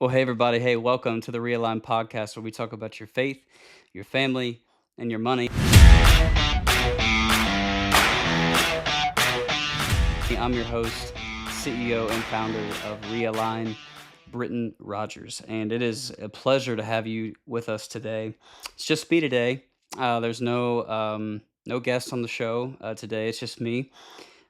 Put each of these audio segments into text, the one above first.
Well, hey, everybody. Hey, welcome to the Realine podcast where we talk about your faith, your family, and your money. I'm your host, CEO, and founder of Realine, Britton Rogers. And it is a pleasure to have you with us today. It's just me today. There's no guests on the show today. It's just me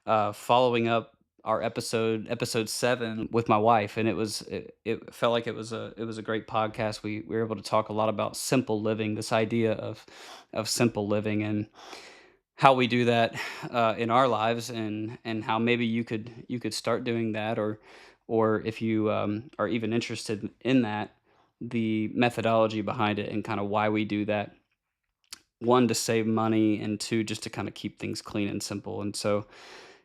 following up our episode 7 with my wife, and it felt like it was a great podcast. We were able to talk a lot about simple living, this idea of simple living, and how we do that in our lives, and how maybe you could start doing that, or if you are even interested in that, the methodology behind it and kind of why we do that. One, to save money, and two, just to kind of keep things clean and simple. And so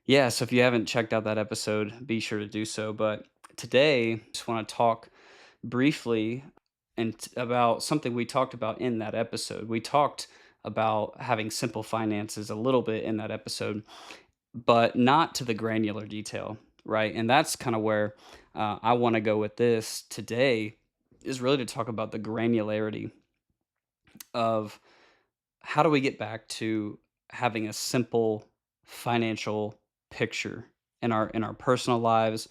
yeah, so if you haven't checked out that episode, be sure to do so. But today, just want to talk briefly about something we talked about in that episode. We talked about having simple finances a little bit in that episode, but not to the granular detail, right? And that's kind of where I want to go with this today, is really to talk about the granularity of how do we get back to having a simple financial picture in our personal lives,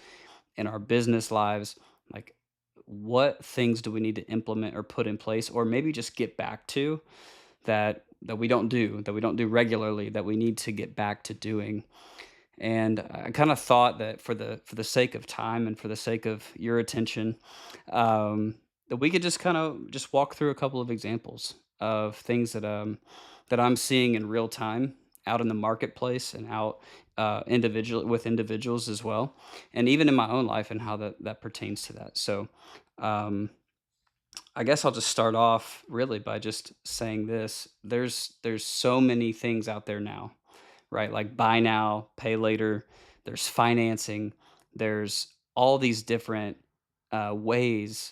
in our business lives. Like, what things do we need to implement or put in place, or maybe just get back to, that we don't do regularly, that we need to get back to doing. And I kind of thought that for the sake of time and for the sake of your attention, that we could just kind of just walk through a couple of examples of things that I'm seeing in real time out in the marketplace, and out individuals as well, and even in my own life, and how that pertains to that. So um, I guess I'll just start off really by just saying this: there's so many things out there now, right? Like buy now, pay later. There's financing. There's all these different ways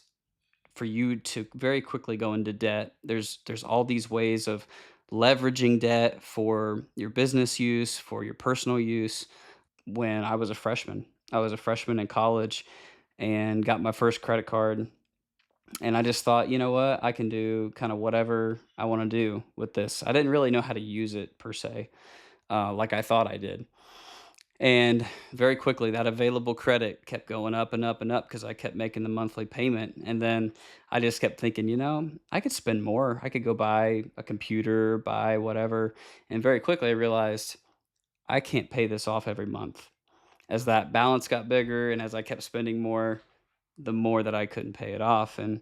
for you to very quickly go into debt. There's all these ways of leveraging debt for your business use, for your personal use. When I was a freshman in college and got my first credit card, and I just thought, you know what, I can do kind of whatever I want to do with this. I didn't really know how to use it per se, like I thought I did. And very quickly, that available credit kept going up and up and up because I kept making the monthly payment. And then I just kept thinking, I could spend more. I could go buy a computer, buy whatever. And very quickly, I realized I can't pay this off every month. As that balance got bigger and as I kept spending more, the more that I couldn't pay it off. And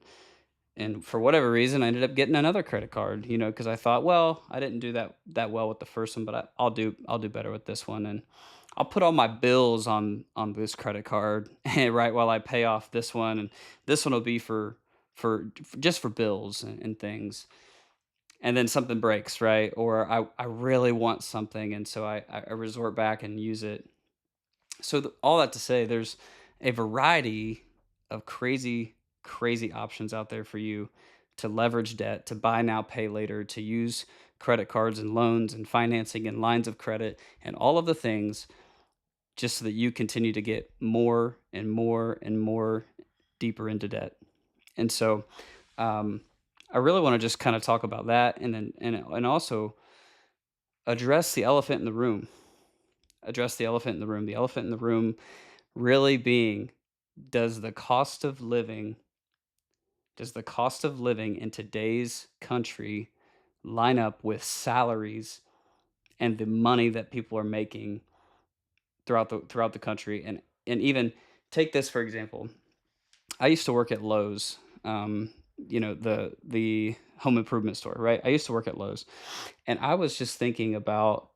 for whatever reason, I ended up getting another credit card, because I thought, well, I didn't do that well with the first one, but I'll do better with this one, and I'll put all my bills on this credit card, right, while I pay off this one, and this one will be for just for bills and things. And then something breaks, right, or I really want something, and so I resort back and use it. So all that to say, there's a variety of crazy options out there for you to leverage debt, to buy now, pay later, to use credit cards and loans and financing and lines of credit and all of the things, just so that you continue to get more and more and more deeper into debt. And so um, I really want to just kind of talk about that, and also address the elephant in the room. Address the elephant in the room. The elephant in the room really being, does the cost of living does the cost of living in today's country line up with salaries and the money that people are making throughout the country? And even take this for example. I used to work at Lowe's, the home improvement store, right? I used to work at Lowe's, and I was just thinking about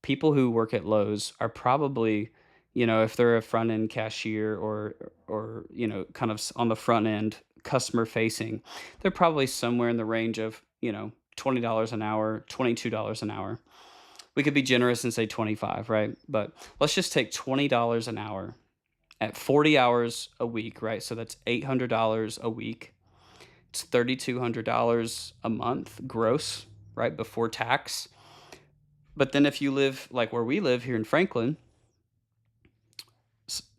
people who work at Lowe's are probably, if they're a front end cashier, or kind of on the front end customer facing, they're probably somewhere in the range of, $20 an hour, $22 an hour. We could be generous and say 25, right? But let's just take $20 an hour at 40 hours a week, right? So that's $800 a week. It's $3,200 a month gross, right? Before tax. But then if you live like where we live here in Franklin,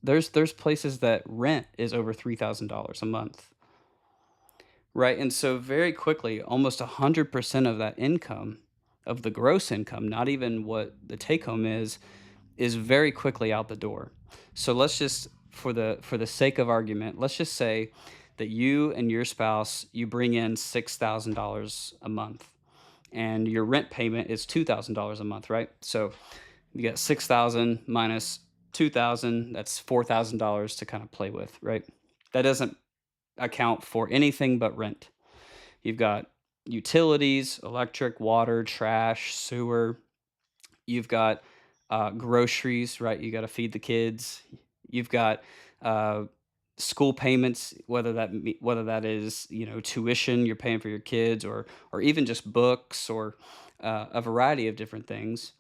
There's places that rent is over $3,000 a month, right? And so very quickly, almost 100% of that income, of the gross income, not even what the take home is very quickly out the door. So let's just, for the sake of argument, let's just say that you and your spouse, you bring in $6,000 a month and your rent payment is $2,000 a month, right? So you get 6,000 minus 2,000, that's $4,000 to kind of play with, right? That doesn't account for anything but rent. You've got utilities, electric, water, trash, sewer. You've got groceries, right? You got to feed the kids. You've got uh, school payments, whether that is, tuition you're paying for your kids, or even just books, or a variety of different things.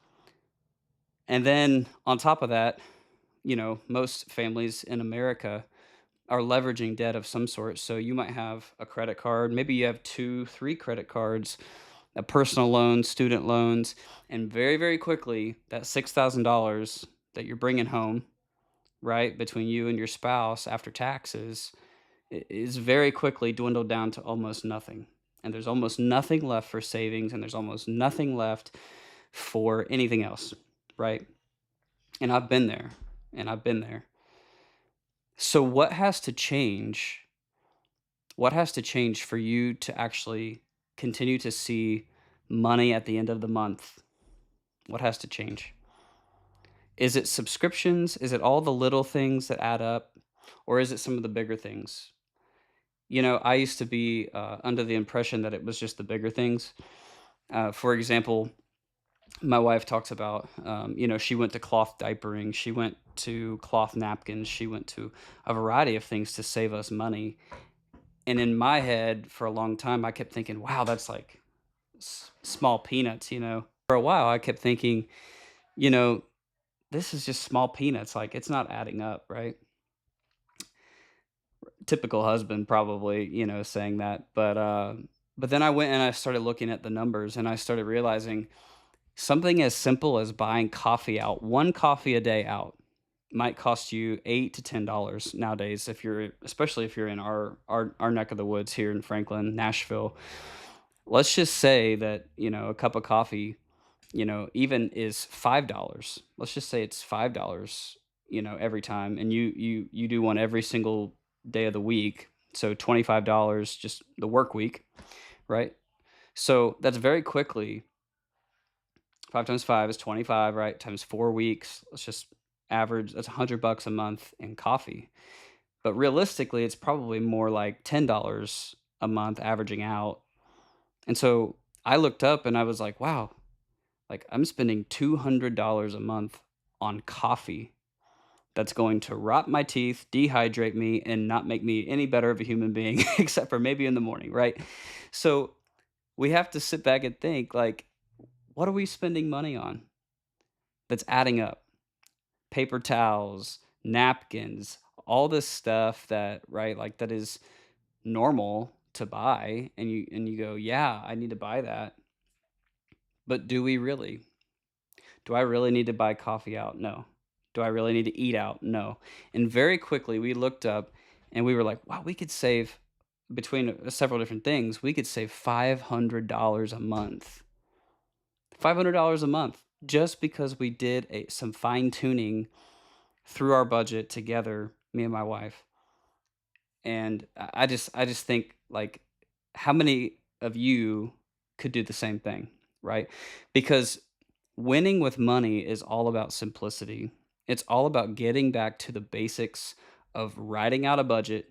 And then on top of that, most families in America are leveraging debt of some sort. So you might have a credit card, maybe you have two, three credit cards, a personal loan, student loans, and very, very quickly, that $6,000 that you're bringing home, right, between you and your spouse after taxes, is very quickly dwindled down to almost nothing. And there's almost nothing left for savings, and there's almost nothing left for anything else, right? And I've been there, and I've been there. So what has to change? What has to change for you to actually continue to see money at the end of the month? What has to change? Is it subscriptions? Is it all the little things that add up? Or is it some of the bigger things? I used to be under the impression that it was just the bigger things. For example, my wife talks about, she went to cloth diapering, she went to cloth napkins, she went to a variety of things to save us money. And in my head, for a long time, I kept thinking, wow, that's like small peanuts. For a while, I kept thinking, you know, this is just small peanuts. Like, it's not adding up, right? Typical husband, probably, saying that. But then I went and I started looking at the numbers, and I started realizing something as simple as buying coffee out, one coffee a day out, might cost you $8 to $10 nowadays, especially if you're in our neck of the woods here in Franklin, Nashville. Let's just say that, a cup of coffee, even is $5. Let's just say it's $5, every time, and you do one every single day of the week. So $25 just the work week, right? So that's very quickly 5 times 5 is 25, right? Times 4 weeks. Let's just average, that's $100 a month in coffee. But realistically, it's probably more like $10 a month averaging out. And so I looked up and I was like, wow, like I'm spending $200 a month on coffee that's going to rot my teeth, dehydrate me, and not make me any better of a human being, except for maybe in the morning, right? So we have to sit back and think, like, what are we spending money on that's adding up? Paper towels, napkins, all this stuff that, right, like that is normal to buy, and you go, yeah, I need to buy that. But do we really? Do I really need to buy coffee out? No. Do I really need to eat out? No. And very quickly we looked up and we were like, wow, we could save between several different things, we could save $500 a month. $500 a month just because we did some fine tuning through our budget together, me and my wife. And I just think, like, how many of you could do the same thing, right? Because winning with money is all about simplicity. It's all about getting back to the basics of writing out a budget,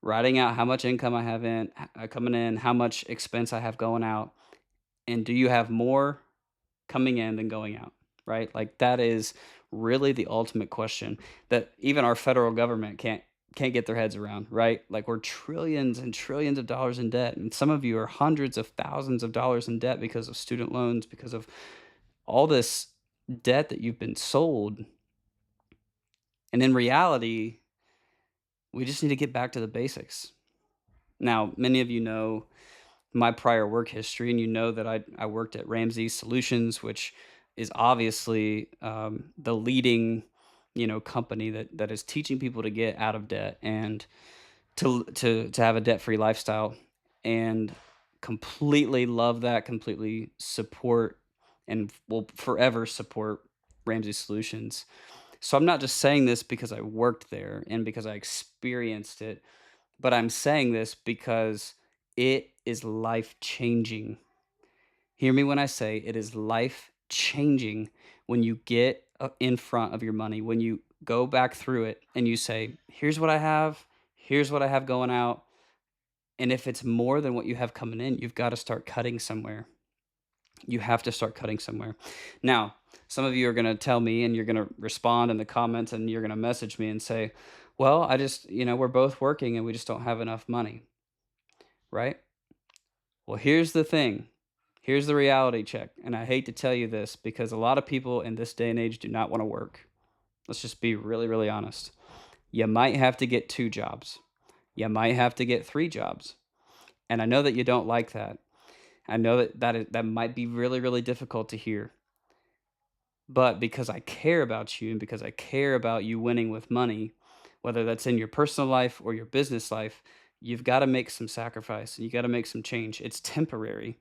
writing out how much income I have coming in, how much expense I have going out, and do you have more coming in than going out, right? Like that is really the ultimate question that even our federal government can't get their heads around, right? Like we're trillions and trillions of dollars in debt, and some of you are hundreds of thousands of dollars in debt because of student loans, because of all this debt that you've been sold. And in reality, we just need to get back to the basics. Now, many of you know my prior work history, and you know that I worked at Ramsey Solutions, which is obviously the leading company that is teaching people to get out of debt and to have a debt-free lifestyle, and completely love that, completely support, and will forever support Ramsey Solutions. So I'm not just saying this because I worked there and because I experienced it, but I'm saying this because it is life-changing. Hear me when I say it is life-changing when you get, in front of your money, when you go back through it and you say, "Here's what I have, here's what I have going out," and if it's more than what you have coming in, you've gotta start cutting somewhere. You have to start cutting somewhere. Now, some of you are gonna tell me and you're gonna respond in the comments and you're gonna message me and say, "Well, I just, we're both working and we just don't have enough money," right? Well, here's the thing. Here's the reality check. And I hate to tell you this because a lot of people in this day and age do not want to work. Let's just be really, really honest. You might have to get 2 jobs. You might have to get 3 jobs. And I know that you don't like that. I know that might be really, really difficult to hear. But because I care about you and because I care about you winning with money, whether that's in your personal life or your business life, you've got to make some sacrifice. You got to make some change. It's temporary.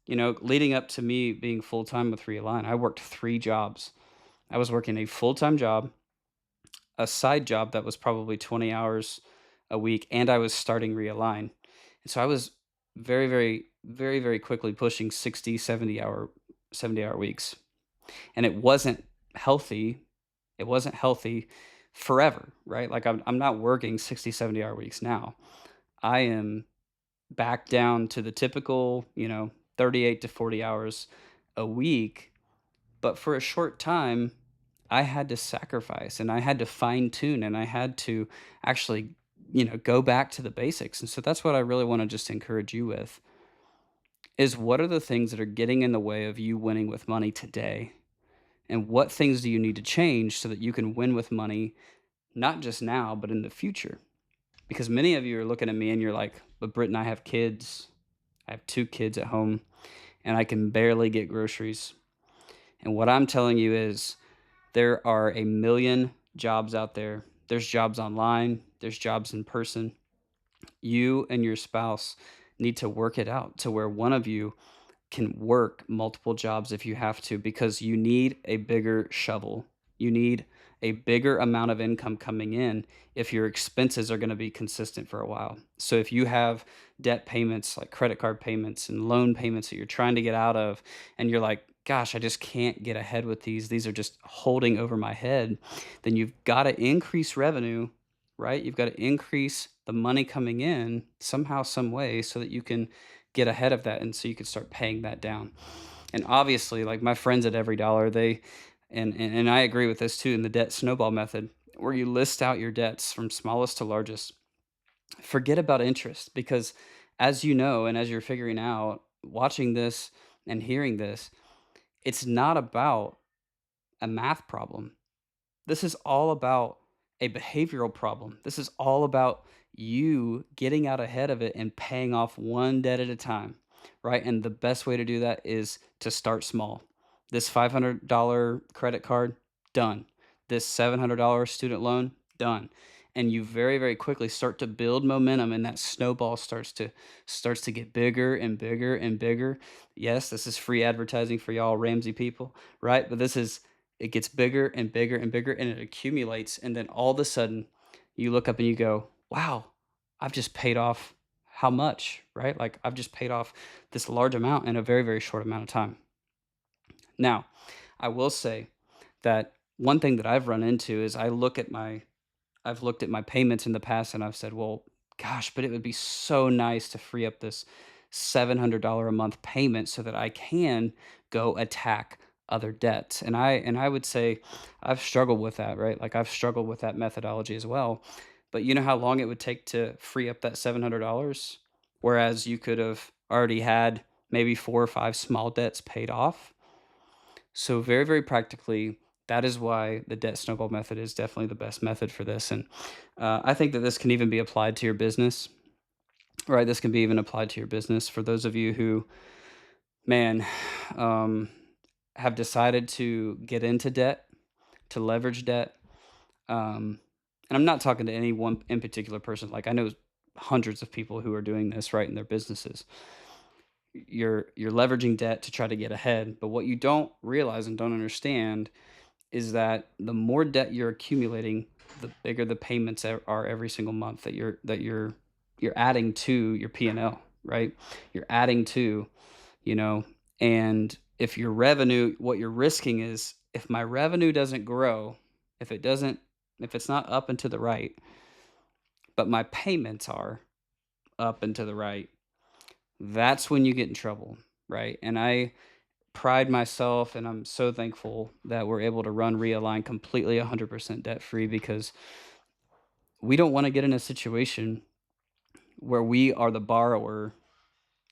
Leading up to me being full time with Realine, I worked 3 jobs. I was working a full time job, a side job that was probably 20 hours a week, and I was starting Realign. And so I was very, very, very, very quickly pushing 60, 70-hour weeks. And it wasn't healthy. It wasn't healthy forever, right? Like I'm not working 60, 70-hour weeks now. I am back down to the typical, 38 to 40 hours a week. But for a short time, I had to sacrifice and I had to fine tune and I had to actually, go back to the basics. And so that's what I really want to just encourage you with is what are the things that are getting in the way of you winning with money today? And what things do you need to change so that you can win with money, not just now, but in the future? Because many of you are looking at me and you're like, but Britt and I have kids. I have 2 kids at home and I can barely get groceries. And what I'm telling you is there are a million jobs out there. There's jobs online, there's jobs in person. You and your spouse need to work it out to where one of you can work multiple jobs if you have to because you need a bigger shovel. You need a bigger amount of income coming in if your expenses are going to be consistent for a while. So if you have debt payments like credit card payments and loan payments that you're trying to get out of and you're like, gosh, I just can't get ahead with these. These are just holding over my head. Then you've got to increase revenue, right? You've got to increase the money coming in somehow, some way so that you can get ahead of that and so you can start paying that down. And obviously, like my friends at Every Dollar, they and I agree with this too in the debt snowball method, where you list out your debts from smallest to largest. Forget about interest because as you know, and as you're figuring out, watching this and hearing this, it's not about a math problem. This is all about a behavioral problem. This is all about you getting out ahead of it and paying off one debt at a time, right? And the best way to do that is to start small. This $500 credit card, done. This $700 student loan, done. And you very, very quickly start to build momentum and that snowball starts to get bigger and bigger and bigger. Yes, this is free advertising for y'all Ramsey people, right? But it gets bigger and bigger and bigger and it accumulates. And then all of a sudden, you look up and you go, wow, I've just paid off how much, right? Like I've just paid off this large amount in a very, very short amount of time. Now, I will say that one thing that I've run into is I've looked at my payments in the past and I've said, well, gosh, but it would be so nice to free up this $700 a month payment so that I can go attack other debts. And I would say I've struggled with that, right? Like I've struggled with that methodology as well. But you know how long it would take to free up that $700? Whereas you could have already had maybe 4 or 5 small debts paid off. So very, very practically, that is why the debt snowball method is definitely the best method for this. And I think that this can even be applied to your business, right? This can be even applied to your business for those of you who, man, um, have decided to get into debt, to leverage debt. And I'm not talking to any one in particular person. Like I know hundreds of people who are doing this right in their businesses. You're leveraging debt to try to get ahead, but what you don't realize and don't understand is that the more debt you're accumulating, the bigger the payments are every single month that you're adding to your P&L, right? You're adding to, you know, and if your revenue, what you're risking is if my revenue doesn't grow, if it doesn't, if it's not up and to the right, but my payments are up and to the right, that's when you get in trouble, right? And I pride myself and I'm so thankful that we're able to run Realign completely 100% debt free because we don't want to get in a situation where we are the borrower,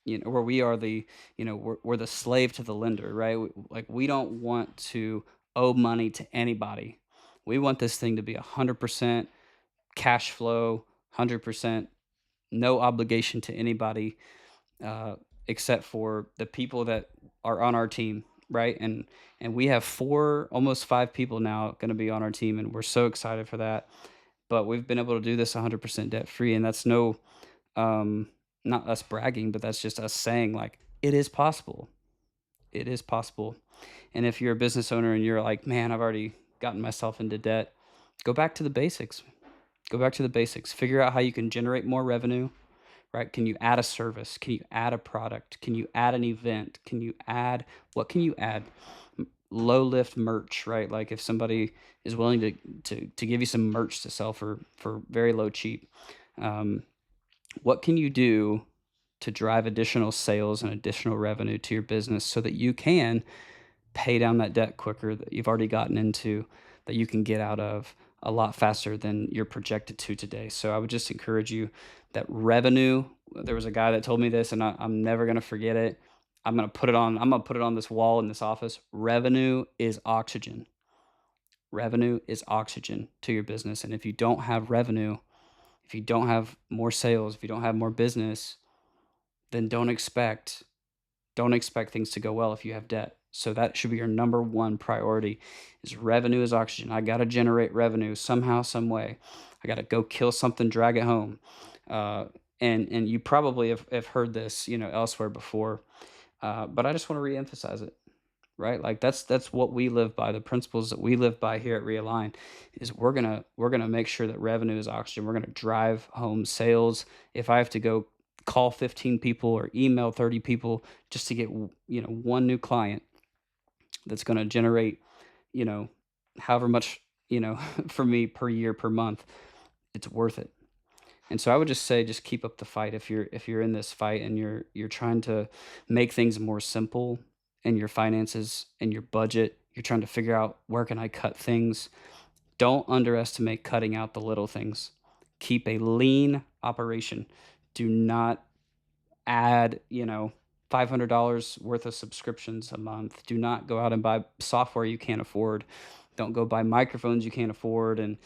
where we are the, we're the slave to the lender, right? Like we don't want to owe money to anybody. We want this thing to be 100% cash flow, 100% no obligation to anybody, uh, except for the people that are on our team, right? And we have four, almost five people now going to be on our team, and we're so excited for that. But we've been able to do this 100% debt free, and that's no, not us bragging, but that's just us saying like it is possible. It is possible. And if you're a business owner and you're like, man, I've already gotten myself into debt, go back to the basics. Go back to the basics. Figure out how you can generate more revenue, right? Can you add a service? Can you add a product? Can you add an event? Can you add what can you add? Low lift merch, right? Like if somebody is willing to give you some merch to sell for very low cheap, um, what can you do to drive additional sales and additional revenue to your business so that you can pay down that debt quicker that you've already gotten into, that you can get out of a lot faster than you're projected to today. So I would just encourage you that revenue. There was a guy that told me this, and I'm never gonna forget it. I'm gonna put it on. I'm gonna put it on this wall in this office. Revenue is oxygen. Revenue is oxygen to your business, and if you don't have revenue, if you don't have more sales, if you don't have more business, then don't expect things to go well if you have debt. So that should be your number one priority is revenue is oxygen. I got to generate revenue somehow, some way. I got to go kill something, drag it home. Uh, and you probably have heard this, elsewhere before. But I just want to reemphasize it, right? Like that's what we live by. The principles that we live by here at Realign is we're gonna make sure that revenue is oxygen. We're gonna drive home sales. If I have to go call 15 people or email 30 people just to get one new client that's going to generate you know however much for me per year per month, it's worth it. And so I would just say just keep up the fight if you're in this fight and you're trying to make things more simple in your finances and your budget. You're trying to figure out where can I cut things. Don't underestimate cutting out the little things. Keep a lean operation. Do not add, $500 worth of subscriptions a month. Do not go out and buy software you can't afford. Don't go buy microphones you can't afford and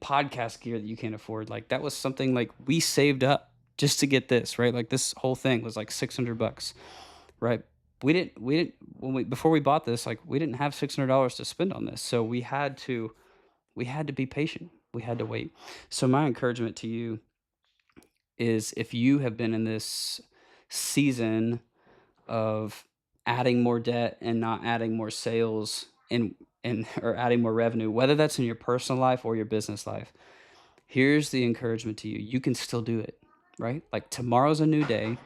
podcast gear that you can't afford. Like that was something like we saved up just to get this, right? Like this whole thing was like $600, right? We didn't when we before we bought this, like we didn't have $600 to spend on this. So we had to be patient. We had to wait. So my encouragement to you is if you have been in this season of adding more debt and not adding more sales and or adding more revenue, whether that's in your personal life or your business life, here's the encouragement to you. You can still do it, right? Like tomorrow's a new day.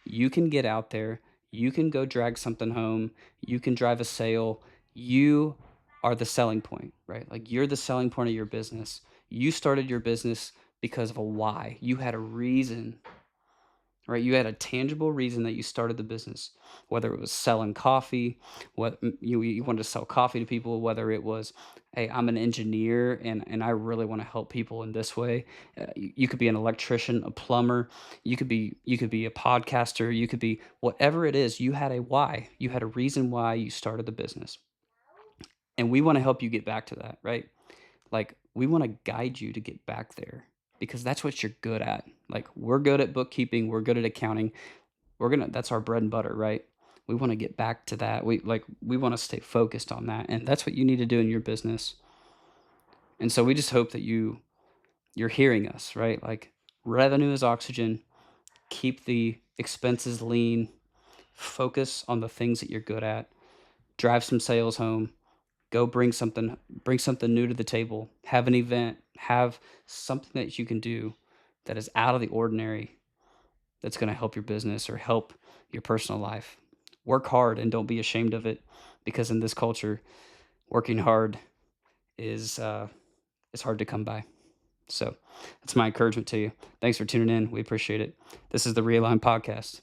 You can get out there. You can go drag something home. You can drive a sale. You are the selling point, right? Like you're the selling point of your business. You started your business because of a why. You had a reason, right? You had a tangible reason that you started the business, whether it was selling coffee, what you wanted to sell coffee to people, whether it was, hey, I'm an engineer and I really want to help people in this way. You could be an electrician, a plumber, you could be a podcaster, you could be whatever it is. You had a why, you had a reason why you started the business, and we want to help you get back to that, right? Like we want to guide you to get back there because that's what you're good at. Like we're good at bookkeeping, we're good at accounting. That's our bread and butter, right? We want to get back to that. We want to stay focused on that. And that's what you need to do in your business. And so we just hope that you're hearing us, right? Like, revenue is oxygen. Keep the expenses lean. Focus on the things that you're good at. Drive some sales home. Go bring something new to the table. Have an event. Have something that you can do that is out of the ordinary, that's going to help your business or help your personal life. Work hard and don't be ashamed of it, because in this culture, working hard is is hard to come by. So that's my encouragement to you. Thanks for tuning in. We appreciate it. This is the Realign podcast.